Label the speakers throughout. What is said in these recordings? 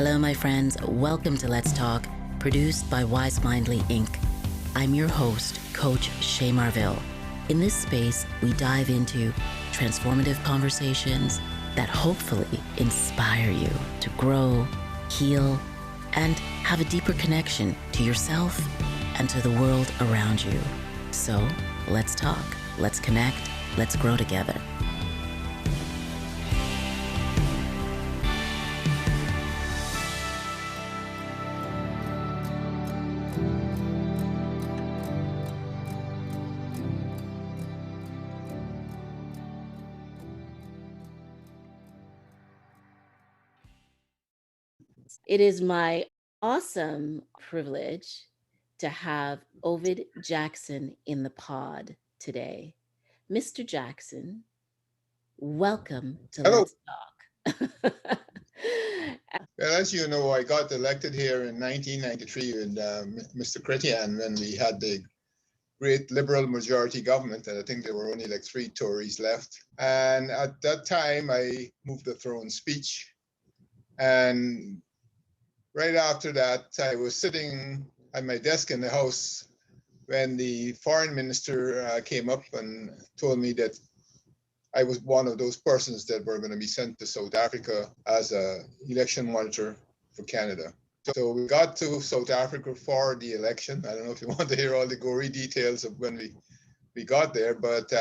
Speaker 1: Hello, my friends. Welcome to Let's Talk, produced by Wise Mindly Inc. I'm your host, Coach Shay Marville. In this space, we dive into transformative conversations that hopefully inspire you to grow, heal, and have a deeper connection to yourself and to the world around you. So let's talk, let's connect, let's grow together. It is my awesome privilege to have Ovid Jackson in the pod today. Mr. Jackson, welcome to
Speaker 2: Hello.
Speaker 1: Let's Talk.
Speaker 2: Well, as you know, I got elected here in 1993 with Mr. Chrétien when we had the great Liberal majority government, and I think there were only like 3 Tories left. And at that time, I moved the throne speech. And right after that, I was sitting at my desk in the House when the foreign minister came up and told me that I was one of those persons that were going to be sent to South Africa as an election monitor for Canada. So we got to South Africa for the election. I don't know if you want to hear all the gory details of when we got there, but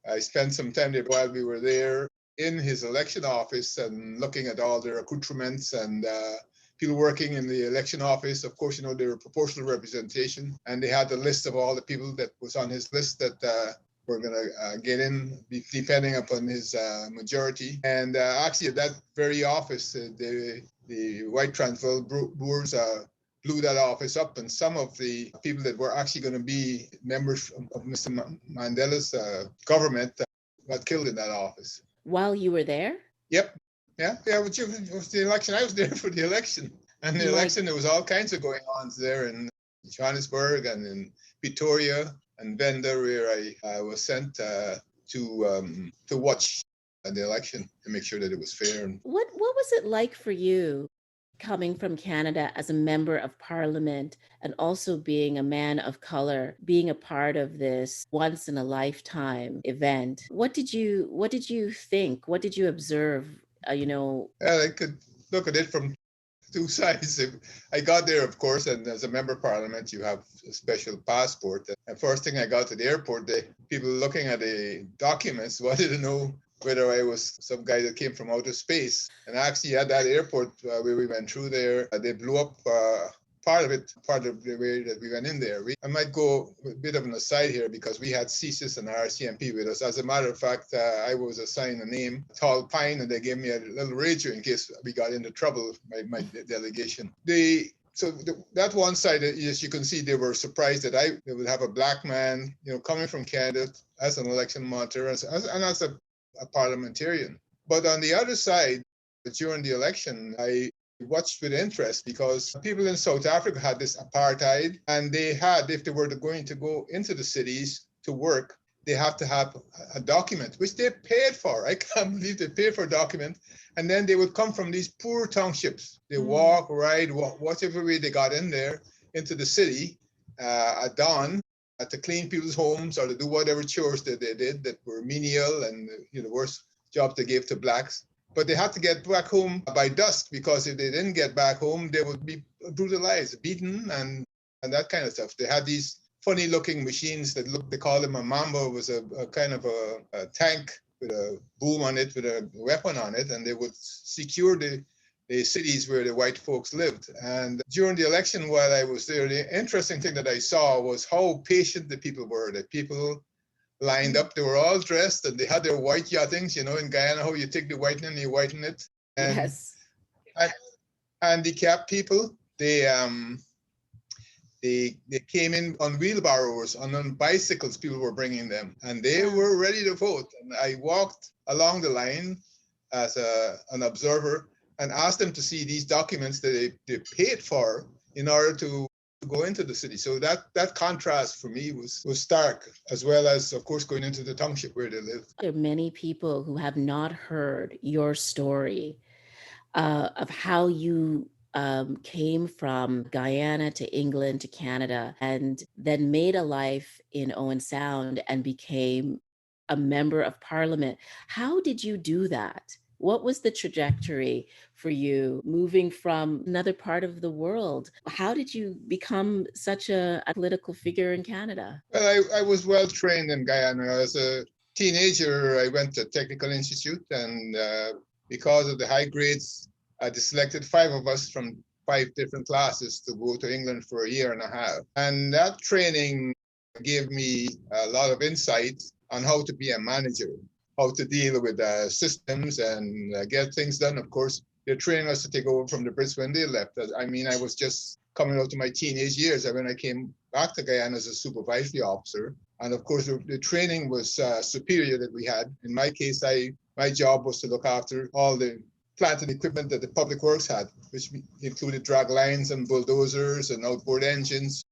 Speaker 2: I spent some time there while we were there in his election office and looking at all their accoutrements and people working in the election office. Of course, you know, they were proportional representation, and they had the list of all the people that was on his list that were going to get in, depending upon his majority. And actually, at that very office, the White Transvaal Boers blew that office up, and some of the people that were actually going to be members of Mr. Mandela's government got killed in that office.
Speaker 1: While you were there?
Speaker 2: Yep. Yeah, it was the election. I was there for the election. And the election, there was all kinds of going on there in Johannesburg and in Pretoria and Venda, where I was sent to watch the election to make sure that it was fair.
Speaker 1: What was it like for you coming from Canada as a member of parliament and also being a man of color, being a part of this once in a lifetime event? What did you think? What did you observe?
Speaker 2: Well, I could look at it from 2 sides. I got there, of course, and as a member of parliament, you have a special passport. And first thing I got to the airport, the people looking at the documents wanted to know whether I was some guy that came from outer space. And actually at that airport where we went through there, they blew up part of the way that we went in there. I might go a bit of an aside here because we had CSIS and RCMP with us. As a matter of fact, I was assigned a name, Tall Pine, and they gave me a little rager in case we got into trouble, my delegation. That one side, as you can see, they were surprised that they would have a black man, coming from Canada as an election monitor and as a parliamentarian. But on the other side, during the election, I watched with interest because people in South Africa had this apartheid, and they had, if they were going to go into the cities to work, they have to have a document, which they paid for. I can't believe they paid for a document. And then they would come from these poor townships. They walk, ride, whatever way they got in there into the city at dawn to clean people's homes or to do whatever chores that they did that were menial and the worst jobs they gave to blacks. But they had to get back home by dusk, because if they didn't get back home, they would be brutalized, beaten, and that kind of stuff. They had these funny looking machines that they call them a mambo. It was a kind of a tank with a boom on it, with a weapon on it, and they would secure the cities where the white folks lived. And during the election, while I was there, the interesting thing that I saw was how patient the people were. The people lined up, they were all dressed, and they had their white yachtings, in Guyana, how you take the whitening and you whiten it. And
Speaker 1: yes.
Speaker 2: Handicapped people, they came in on wheelbarrows, on bicycles, people were bringing them, and they were ready to vote. And I walked along the line as an observer and asked them to see these documents that they paid for in order to go into the city. So that contrast for me was stark, as well as, of course, going into the township where they lived.
Speaker 1: There are many people who have not heard your story of how you came from Guyana to England to Canada and then made a life in Owen Sound and became a member of parliament. How did you do that? What was the trajectory for you moving from another part of the world? How did you become such a political figure in Canada?
Speaker 2: Well, I was well trained in Guyana. As a teenager, I went to Technical Institute, and because of the high grades, they selected five of us from five different classes to go to England for a year and a half. And that training gave me a lot of insight on how to be a manager, how to deal with systems and get things done. Of course, they're training us to take over from the Brits when they left. I mean, I was just coming out of my teenage years when I came back to Guyana as a supervisory officer. And of course, the training was superior that we had. In my case, my job was to look after all the plant and equipment that the public works had, which included drag lines and bulldozers and outboard engines,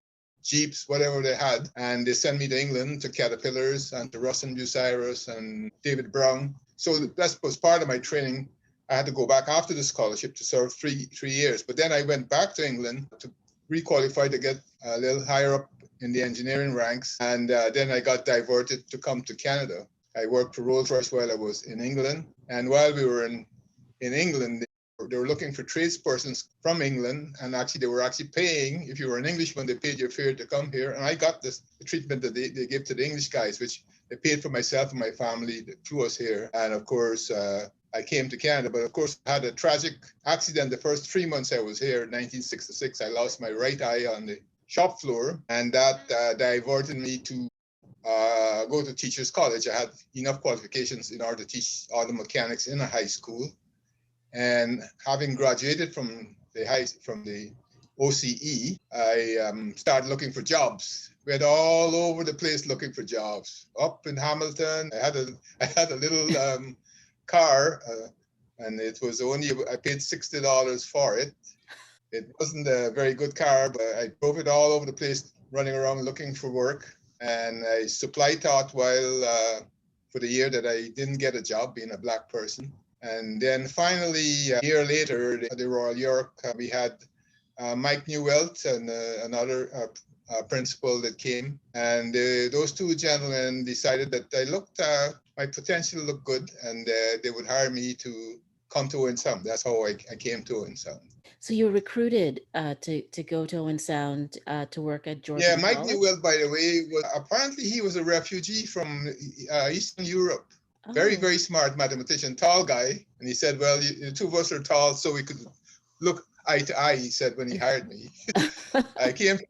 Speaker 2: Jeeps, whatever they had. And they sent me to England to Caterpillars and to Russ and Bucyrus and David Brown. So that was part of my training. I had to go back after the scholarship to serve three years. But then I went back to England to requalify to get a little higher up in the engineering ranks. And then I got diverted to come to Canada. I worked for Rolls-Royce while I was in England. And while we were in England, they were looking for tradespersons from England, and actually they were actually paying, if you were an Englishman, they paid your fare to come here. And I got the treatment that they give to the English guys, which they paid for myself and my family that flew us here. And of course, I came to Canada, but of course I had a tragic accident the first 3 months I was here in 1966. I lost my right eye on the shop floor, and that diverted me to go to teachers college. I had enough qualifications in order to teach auto mechanics in a high school. And having graduated from the OCE, I started looking for jobs. Went all over the place looking for jobs. Up in Hamilton, I had a little car, and it was only, I paid $60 for it. It wasn't a very good car, but I drove it all over the place, running around looking for work. And I supply taught while for the year that I didn't get a job, being a black person. And then finally, a year later, at the Royal York, we had Mike Newelt and another principal that came. And those two gentlemen decided that my potential looked good, and they would hire me to come to Owen Sound. That's how I came to Owen Sound.
Speaker 1: So you were recruited to go to Owen Sound to work at Georgian
Speaker 2: Yeah, Mike
Speaker 1: College?
Speaker 2: Newell, by the way, apparently he was a refugee from Eastern Europe. Very, very smart mathematician, tall guy. And he said, well, the two of us are tall, so we could look eye to eye, he said when he hired me. I came to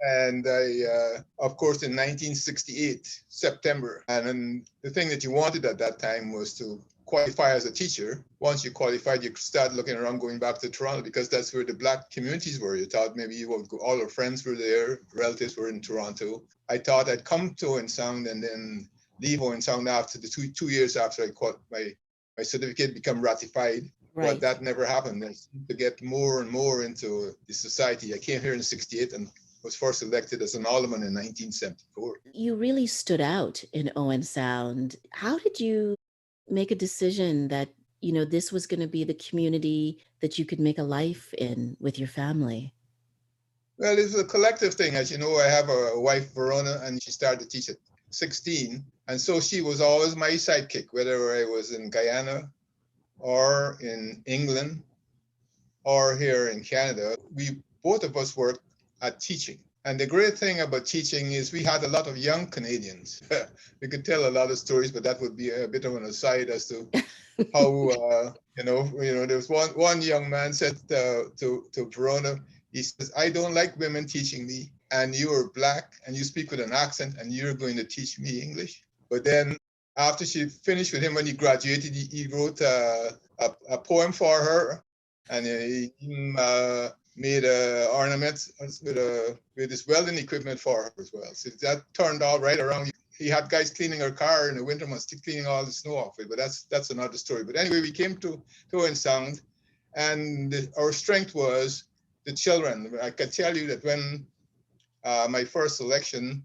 Speaker 2: and I, of course, in 1968, September. And then the thing that you wanted at that time was to qualify as a teacher. Once you qualified, you start looking around going back to Toronto because that's where the black communities were. You thought maybe you would go, all our friends were there, relatives were in Toronto. I thought I'd come to Owen Sound and then leave Owen Sound after the two years after I got my certificate become ratified.
Speaker 1: Right.
Speaker 2: But that never happened. I seemed to get more and more into the society. I came here in 68 and was first elected as an alderman in 1974.
Speaker 1: You really stood out in Owen Sound. How did you make a decision that, this was going to be the community that you could make a life in with your family?
Speaker 2: Well, it's a collective thing. As you know, I have a wife, Verona, and she started to teach at 16. And so she was always my sidekick, whether I was in Guyana or in England or here in Canada. Both of us worked at teaching. And the great thing about teaching is we had a lot of young Canadians. We could tell a lot of stories, but that would be a bit of an aside as to how, there was one young man said to Verona, he says, I don't like women teaching me, and you are black and you speak with an accent and you're going to teach me English. But then after she finished with him, when he graduated, he wrote a poem for her, and he made ornaments with this welding equipment for her as well. So that turned all right around. He had guys cleaning her car in the winter months, cleaning all the snow off it, but that's another story. But anyway, we came to Owen Sound, and our strength was the children. I can tell you that when my first election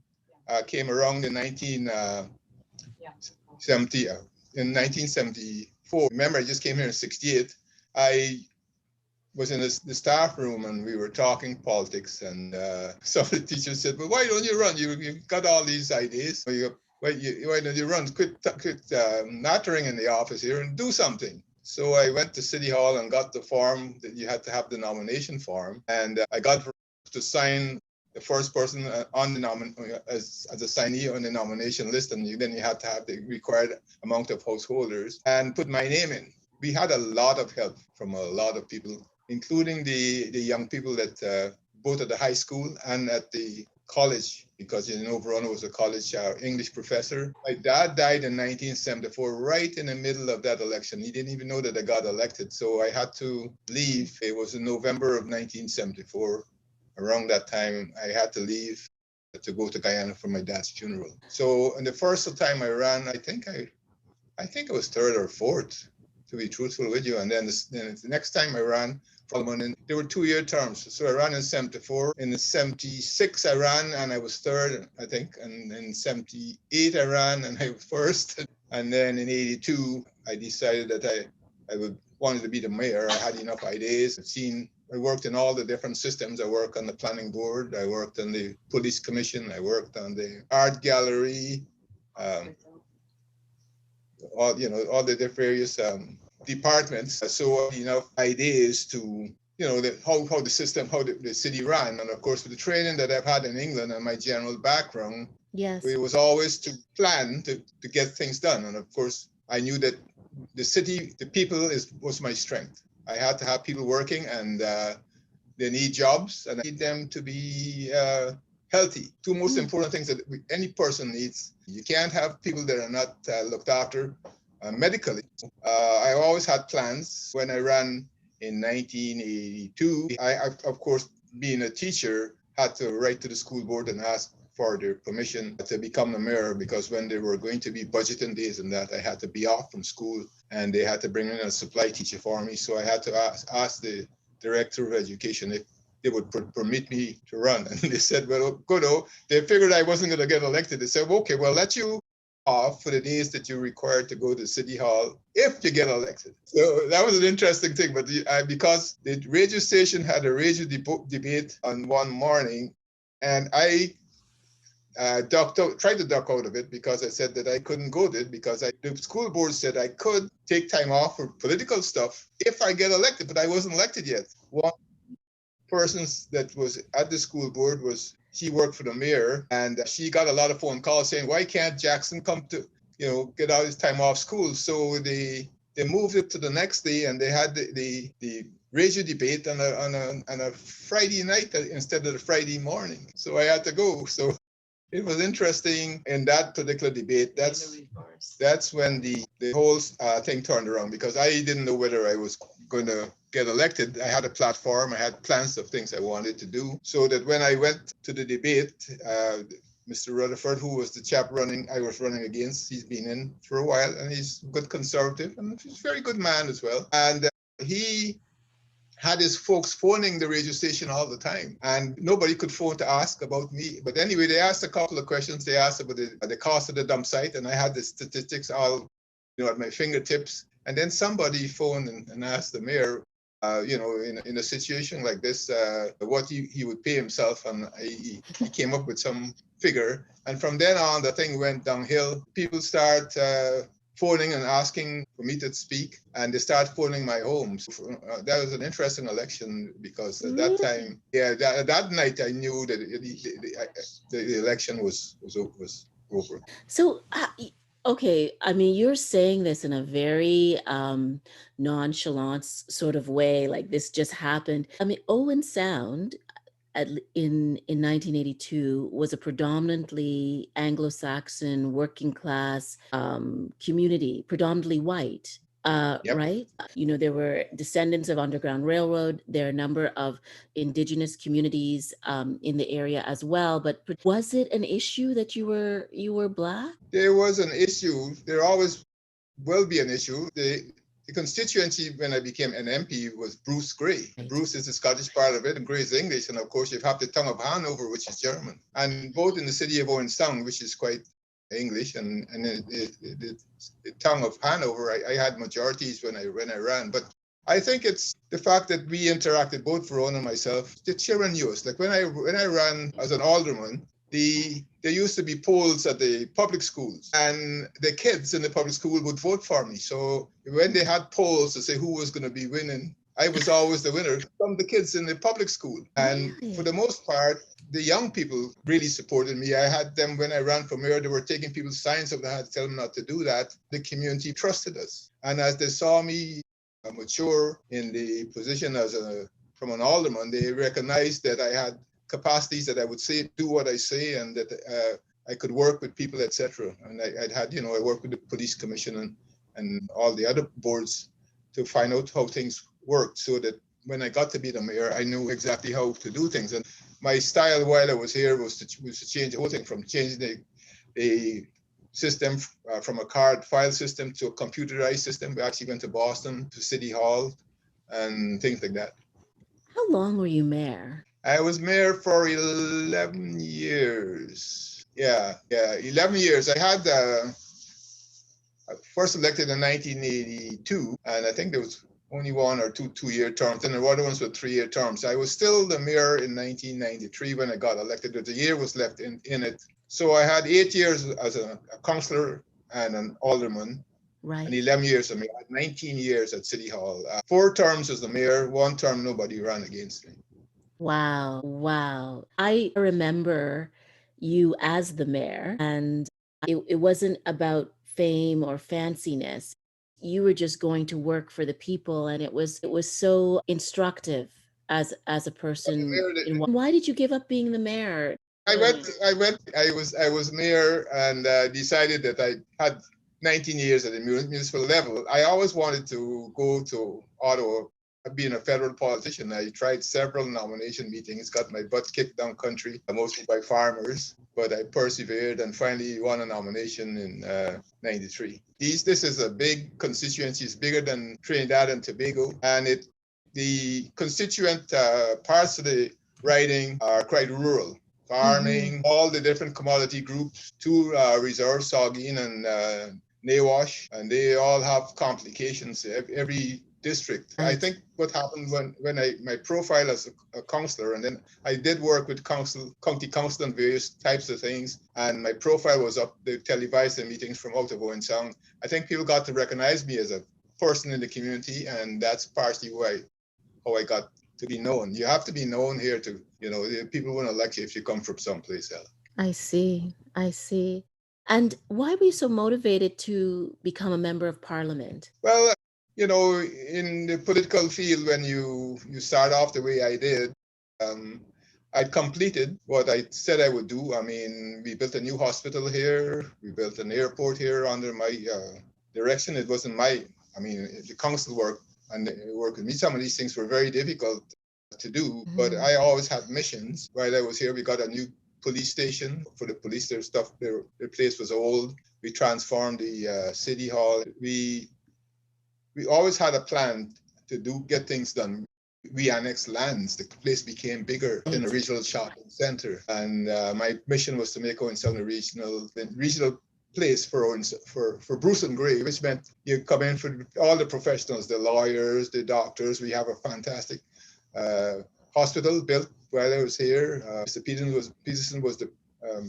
Speaker 2: came around in 1974. Remember, I just came here in 68. I was in the staff room and we were talking politics, and some of the teachers said, well, why don't you run? You've got all these ideas. Why don't you run? Quit nattering in the office here and do something. So I went to City Hall and got the form that you had to have the nomination form. And I got to sign the first person on the as a signee on the nomination list. And then you had to have the required amount of householders and put my name in. We had a lot of help from a lot of people, including the young people that both at the high school and at the college, because Verona was a college English professor. My dad died in 1974, right in the middle of that election. He didn't even know that I got elected. So I had to leave. It was in November of 1974. Around that time, I had to leave to go to Guyana for my dad's funeral. So in the first time I ran, I think I was third or fourth, to be truthful with you. And then the next time I ran, there were 2-year terms. So I ran in 74. In 76, I ran and I was third, I think. And in 78, I ran and I was first. And then in 82, I decided that I wanted to be the mayor. I had enough ideas. I worked in all the different systems. I worked on the planning board. I worked on the police commission. I worked on the art gallery. All the different various departments. So enough ideas to how the system, how the city ran. And of course, with the training that I've had in England and my general background,
Speaker 1: Yes,
Speaker 2: it was always to plan to get things done. And of course, I knew that the city, the people was my strength. I had to have people working, and they need jobs, and I need them to be healthy. Two most important things that any person needs. You can't have people that are not looked after medically. I always had plans. When I ran in 1982, I, of course, being a teacher, had to write to the school board and ask for their permission to become the mayor, because when there were going to be budgeting days and that, I had to be off from school, and they had to bring in a supply teacher for me. So I had to ask the director of education if they would permit me to run. And they said, well, good. They figured I wasn't going to get elected. They said, okay, we'll let you off for the days that you're required to go to City Hall if you get elected. So that was an interesting thing. But because the radio station had a radio debate on one morning, and I tried to duck out of it, because I said that I couldn't go to it, because the school board said I could take time off for political stuff if I get elected, but I wasn't elected yet. One person that was at the school board she worked for the mayor, and she got a lot of phone calls saying, why can't Jackson come to, get out his time off school? So they moved it to the next day, and they had the radio debate on a Friday night instead of the Friday morning. So I had to go. So it was interesting in that particular debate. That's when the whole thing turned around, because I didn't know whether I was going to get elected. I had a platform. I had plans of things I wanted to do. So that when I went to the debate, Mr. Rutherford, who was the chap I was running against, he's been in for a while, and he's a good conservative, and he's a very good man as well. And he had his folks phoning the radio station all the time, and nobody could phone to ask about me. But anyway, they asked a couple of questions. They asked about the cost of the dump site, and I had the statistics all at my fingertips. And then somebody phoned and asked the mayor, in a situation like this, what he would pay himself, and he came up with some figure. And from then on, the thing went downhill. People start phoning and asking for me to speak, and they start phoning my home. So, that was an interesting election, because at that time, that night I knew that the election was over.
Speaker 1: So, okay, I mean, you're saying this in a very nonchalant sort of way, like this just happened. I mean, Owen Sound in 1982 was a predominantly Anglo-Saxon working class community, predominantly white.
Speaker 2: Yep.
Speaker 1: Right? There were descendants of Underground Railroad. There are a number of indigenous communities in the area as well. But was it an issue that you were Black?
Speaker 2: There was an issue. There always will be an issue. The constituency, when I became an MP, was Bruce Grey.
Speaker 1: Right.
Speaker 2: Bruce is the Scottish part of it, and Grey is English. And of course, you have the tongue of Hanover, which is German. And both in the city of Owen Sound, which is quite English, and the tongue of Hanover, I had majorities when I ran. But I think it's the fact that we interacted, both Verona and myself, the children knew us. Like when I ran as an alderman, there used to be polls at the public schools, and the kids in the public school would vote for me. So when they had polls to say who was going to be winning, I was always the winner from the kids in the public school. And for the most part, the young people really supported me. I had them when I ran for mayor, they were taking people's signs up. I had to tell them not to do that. The community trusted us. And as they saw me mature in the position from an alderman, they recognized that I had capacities, that I would do what I say, and that I could work with people, etc. And I worked with the police commission and all the other boards to find out how things worked, so that when I got to be the mayor, I knew exactly how to do things. And my style while I was here was to change the whole thing, from changing the system from a card file system to a computerized system. We actually went to Boston, to City Hall, and things like that.
Speaker 1: How long were you mayor?
Speaker 2: I was mayor for 11 years. Yeah, 11 years. I had first elected in 1982, and I think there was only one or two-year terms, and the other ones were 3-year terms. I was still the mayor in 1993 when I got elected. There's a year was left in it. So I had 8 years as a councillor and an alderman,
Speaker 1: right,
Speaker 2: and 11 years as mayor. I had 19 years at City Hall. 4 terms as the mayor, 1 term nobody ran against me.
Speaker 1: Wow. I remember you as the mayor, and it wasn't about fame or fanciness. You were just going to work for the people, and it was so instructive as a person. Why did you give up being the mayor?
Speaker 2: I was mayor and decided that I had 19 years at the municipal level. I always wanted to go to Ottawa. Being a federal politician, I tried several nomination meetings, got my butt kicked down country, mostly by farmers, but I persevered and finally won a nomination in 93. This is a big constituency. It's bigger than Trinidad and Tobago, and the constituent parts of the riding are quite rural. Farming, all the different commodity groups, 2 reserves, Saugeen and Nawash, and they all have complications. Every district. I think what happened when my profile as a councillor, and then I did work with county council and various types of things, and my profile was up. They televised the meetings from out of Owen Sound. I think people got to recognize me as a person in the community, and that's partially how I got to be known. You have to be known here to, people won't elect you if you come from someplace else.
Speaker 1: I see. And why were you so motivated to become a member of parliament?
Speaker 2: Well, in the political field, when you start off the way I did, I completed what I said I would do. I mean, we built a new hospital here. We built an airport here under my direction. It wasn't the council work and the work with me. Some of these things were very difficult to do, but I always had missions. While I was here, we got a new police station for the police. Their place was old. We transformed the city hall. We always had a plan to get things done. We annexed lands. The place became bigger in a regional shopping center. And my mission was to make Owen Sound a regional place for Bruce and Gray, which meant you come in for all the professionals, the lawyers, the doctors. We have a fantastic hospital built while I was here. Mr. Peterson was the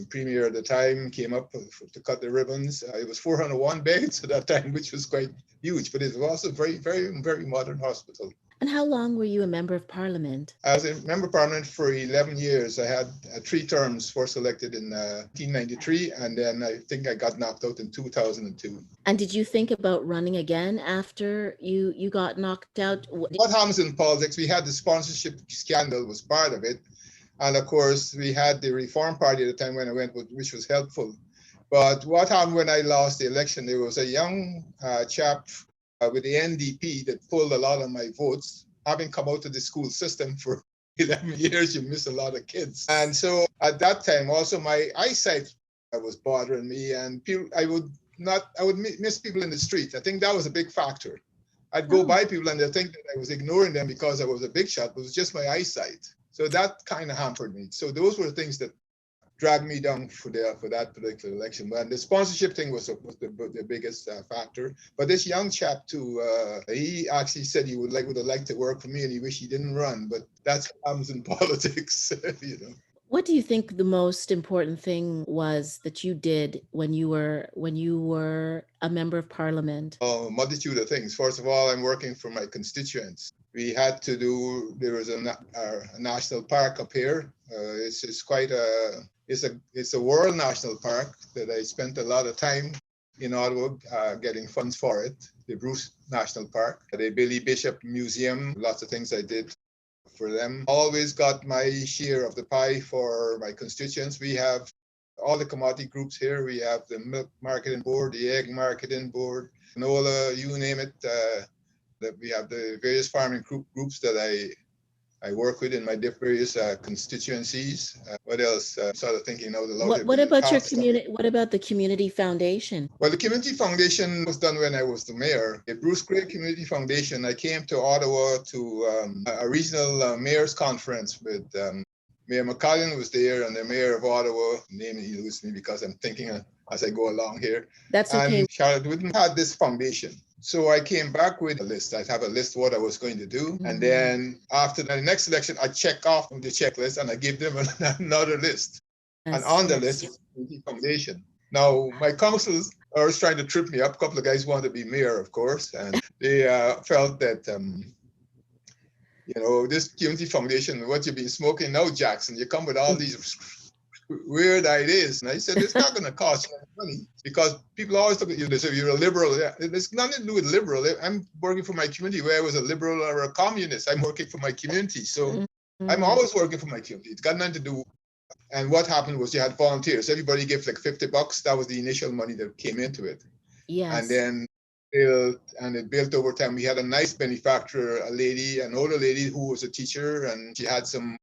Speaker 2: premier at the time, came up to cut the ribbons. It was 401 beds at that time, which was quite huge, but it was also a very, very, very modern hospital.
Speaker 1: And how long were you a member of parliament?
Speaker 2: I was a member of parliament for 11 years. I had 3 terms, first elected in 1993, and then I think I got knocked out in 2002.
Speaker 1: And did you think about running again after you got knocked out?
Speaker 2: What happens in politics, we had the sponsorship scandal was part of it. And of course, we had the Reform Party at the time when I went, which was helpful. But what happened when I lost the election, there was a young chap with the NDP that pulled a lot of my votes. Having come out of the school system for 11 years, you miss a lot of kids. And so at that time, also my eyesight was bothering me, and I would miss people in the street. I think that was a big factor. I'd go by people and they'd think that I was ignoring them because I was a big shot, but it was just my eyesight. So that kind of hampered me. So those were things that dragged me down for that particular election. But the sponsorship thing was the biggest factor. But this young chap too, he actually said he would have liked to work for me, and he wished he didn't run. But that's what happens in politics, you know.
Speaker 1: What do you think the most important thing was that you did when you were a member of parliament?
Speaker 2: A multitude of things. First of all, I'm working for my constituents. There was a national park up here. It's quite it's a world national park that I spent a lot of time in Ottawa getting funds for it. The Bruce National Park, the Billy Bishop Museum, lots of things I did for them. Always got my share of the pie for my constituents. We have all the commodity groups here. We have the milk marketing board, the egg marketing board, canola, you name it. That we have the various farming groups that I work with in my various constituencies. What else? Sort of thinking out loud.
Speaker 1: What about your community? What about the community foundation?
Speaker 2: Well, the community foundation was done when I was the mayor. The Bruce Gray Community Foundation. I came to Ottawa to a regional mayors conference with Mayor McCollin was there, and the mayor of Ottawa. Name eludes me because I'm thinking as I go along here.
Speaker 1: That's okay.
Speaker 2: And Charlotte Wooden had this foundation. So I came back with a list. I'd have a list of what I was going to do. Mm-hmm. And then after the next election, I check off the checklist and I give them another list. And on the list is the foundation. Now, my councils are trying to trip me up. A couple of guys want to be mayor, of course. And they felt that, this community foundation, what you've been smoking now, Jackson, you come with all these weird ideas. And I said, it's not going to cost you any money, because people always look at you and they say, you're a liberal. Yeah, it's nothing to do with liberal. I'm working for my community. Where I was a liberal or a communist, I'm working for my community. So I'm always working for my community. It's got nothing to do. And what happened was you had volunteers. Everybody gave like $50. That was the initial money that came into it.
Speaker 1: Yes.
Speaker 2: And then it built over time. We had a nice benefactor, an older lady who was a teacher, and she had some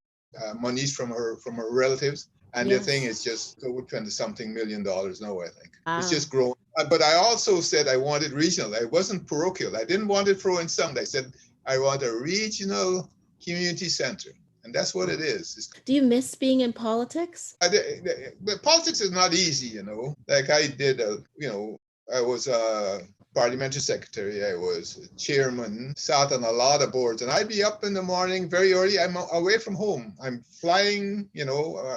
Speaker 2: monies from her relatives. And the thing is just over $20-something million now, I think. Wow. It's just grown. But I also said I wanted regional. I wasn't parochial. I didn't want it for Owen Sound. I said I want a regional community center. And that's what it is.
Speaker 1: Do you miss being in politics?
Speaker 2: But politics is not easy, Like I did, I was a parliamentary secretary. I was chairman, sat on a lot of boards. And I'd be up in the morning very early. I'm away from home. I'm flying,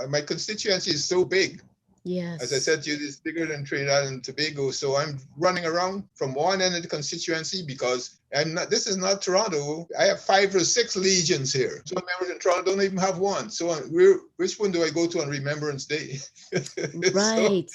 Speaker 2: my constituency is so big.
Speaker 1: Yes.
Speaker 2: As I said to you, it's bigger than Trinidad and Tobago. So I'm running around from one end of the constituency because this is not Toronto. I have 5 or 6 legions here. Some members in Toronto don't even have one. So which one do I go to on Remembrance Day?
Speaker 1: Right.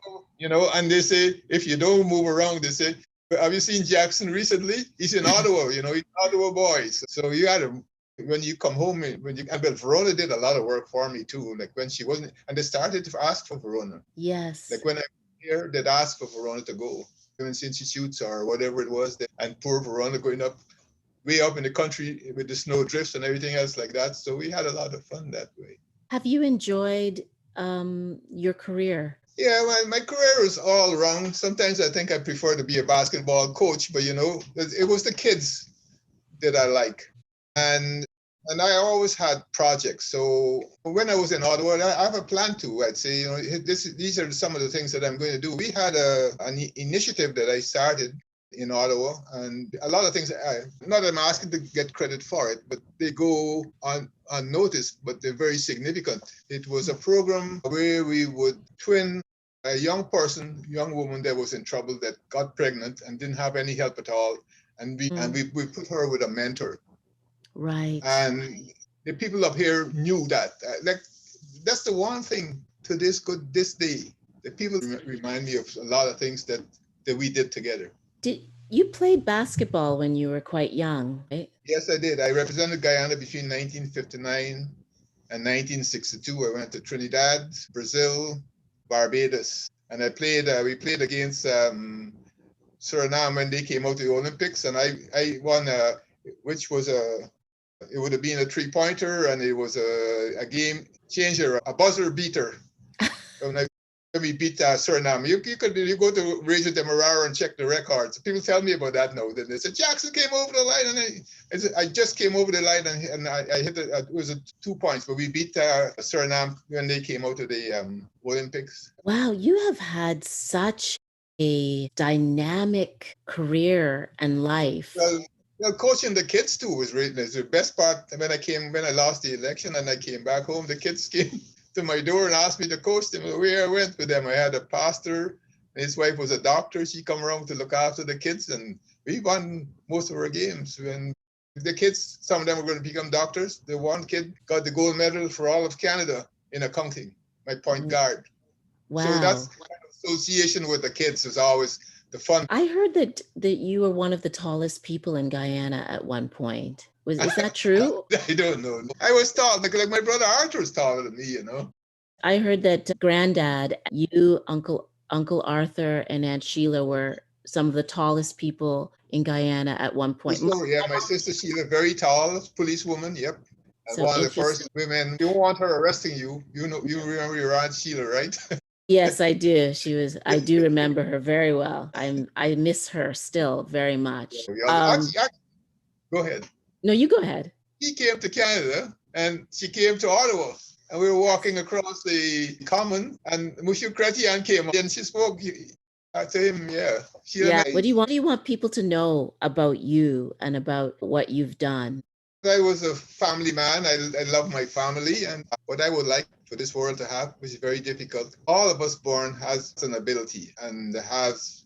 Speaker 2: So, and they say, if you don't move around, they say, have you seen Jackson recently? He's in Ottawa, he's an Ottawa boy. So you got to, when you come home, Verona did a lot of work for me too. Like when she wasn't, and they started to ask for Verona.
Speaker 1: Yes.
Speaker 2: Like when I was here, they'd ask for Verona to go. Women's institutes or whatever it was. And poor Verona going up, way up in the country with the snow drifts and everything else like that. So we had a lot of fun that way.
Speaker 1: Have you enjoyed your career?
Speaker 2: Yeah, well, my career is all around. Sometimes I think I prefer to be a basketball coach, but it was the kids that I like. And I always had projects. So when I was in Ottawa, I have a plan to. I'd say, these are some of the things that I'm going to do. We had an initiative that I started in Ottawa, and a lot of things. Not that I'm asking to get credit for it, but they go unnoticed, but they're very significant. It was a program where we would twin a young woman that was in trouble, that got pregnant and didn't have any help at all, and we put her with a mentor.
Speaker 1: Right.
Speaker 2: And the people up here knew that. That's the one thing to this day. The people remind me of a lot of things that we did together.
Speaker 1: You played basketball when you were quite young, right?
Speaker 2: Yes, I did. I represented Guyana between 1959 and 1962. I went to Trinidad, Brazil, Barbados, and we played against Suriname when they came out to the Olympics, and I won it would have been a 3-pointer, and it was a game changer, a buzzer beater. When I We beat Suriname. You go to Region Demerara and check the records. People tell me about that now. Then they said Jackson came over the line, and I just came over the line, and I hit it. It was 2 points, but we beat Suriname when they came out of the Olympics.
Speaker 1: Wow, you have had such a dynamic career and life.
Speaker 2: Well, coaching the kids too was really the best part. When I lost the election and I came back home, the kids came to my door and asked me to coach them. Where I went with them, I had a pastor, and his wife was a doctor. She come around to look after the kids, and we won most of our games. When the kids, some of them were going to become doctors. The one kid got the gold medal for all of Canada in accounting, my point guard.
Speaker 1: Wow.
Speaker 2: So that's kind of association with the kids was always the fun.
Speaker 1: I heard that you were one of the tallest people in Guyana at one point. Is that true?
Speaker 2: I don't know. I was tall, like my brother Arthur was taller than me,
Speaker 1: I heard that Granddad, you, Uncle Arthur, and Aunt Sheila were some of the tallest people in Guyana at one point.
Speaker 2: Yeah, my sister Sheila, very tall policewoman. Yep. So one of the first women. You don't want her arresting you. You remember your Aunt Sheila, right?
Speaker 1: Yes, I do. I do remember her very well. I miss her still very much.
Speaker 2: Go ahead.
Speaker 1: No, you go ahead.
Speaker 2: She came to Canada and she came to Ottawa. And we were walking across the common and Monsieur Chrétien came and she spoke to him. Yeah.
Speaker 1: What do you want people to know about you and about what you've done?
Speaker 2: I was a family man. I love my family, and what I would like for this world to have, which is very difficult. All of us born has an ability and has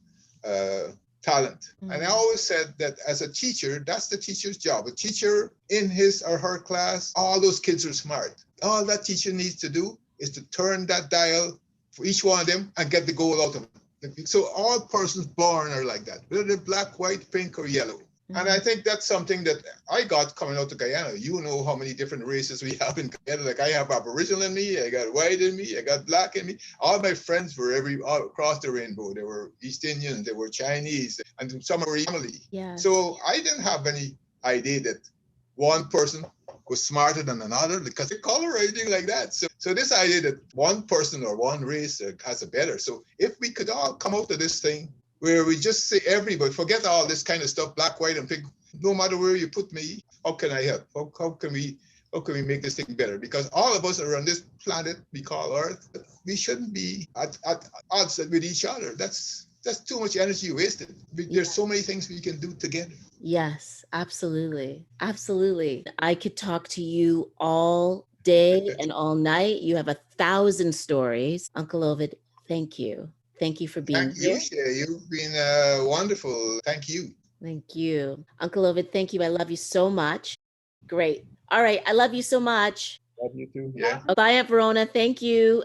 Speaker 2: talent. Mm-hmm. And I always said that as a teacher, that's the teacher's job. A teacher in his or her class, all those kids are smart. All that teacher needs to do is to turn that dial for each one of them and get the goal out of them. So all persons born are like that, whether they're black, white, pink, or yellow. And I think that's something that I got coming out to Guyana. You know how many different races we have in Guyana. Like I have Aboriginal in me, I got white in me, I got black in me. All my friends were all across the rainbow. They were East Indians, they were Chinese, and some were family. Yeah. So I didn't have any idea that one person was smarter than another because they color or anything like that. So this idea that one person or one race has a better. So if we could all come out of this thing where we just say everybody, forget all this kind of stuff, black, white, and pink, no matter where you put me, how can I help? How can we make this thing better? Because all of us are on this planet we call Earth. We shouldn't be at odds with each other. That's too much energy wasted. There's so many things we can do together.
Speaker 1: Yes, absolutely. Absolutely. I could talk to you all day and all night. You have 1,000 stories. Uncle Ovid, thank you. Thank you for being here.
Speaker 2: Thank you, Shay. You've been wonderful. Thank you.
Speaker 1: Thank you. Uncle Ovid, thank you. I love you so much. Great. All right. I love you so much.
Speaker 2: Love you too. Yeah.
Speaker 1: Bye, Aunt Verona. Thank you.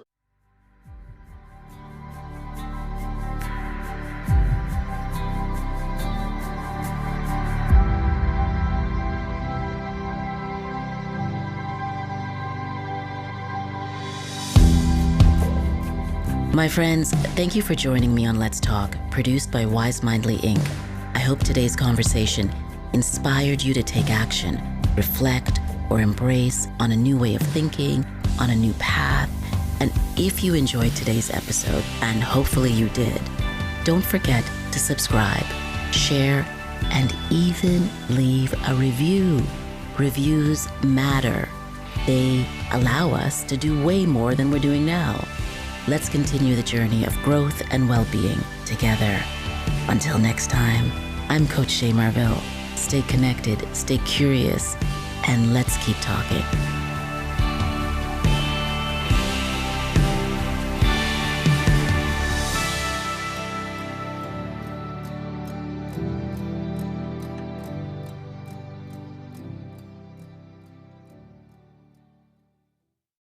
Speaker 1: My friends, thank you for joining me on Let's Talk, produced by Wise Mindly Inc. I hope today's conversation inspired you to take action, reflect, or embrace on a new way of thinking, on a new path. And if you enjoyed today's episode, and hopefully you did, don't forget to subscribe, share, and even leave a review. Reviews matter. They allow us to do way more than we're doing now. Let's continue the journey of growth and well-being together. Until next time, I'm Coach Shay Marville. Stay connected, stay curious, and let's keep talking.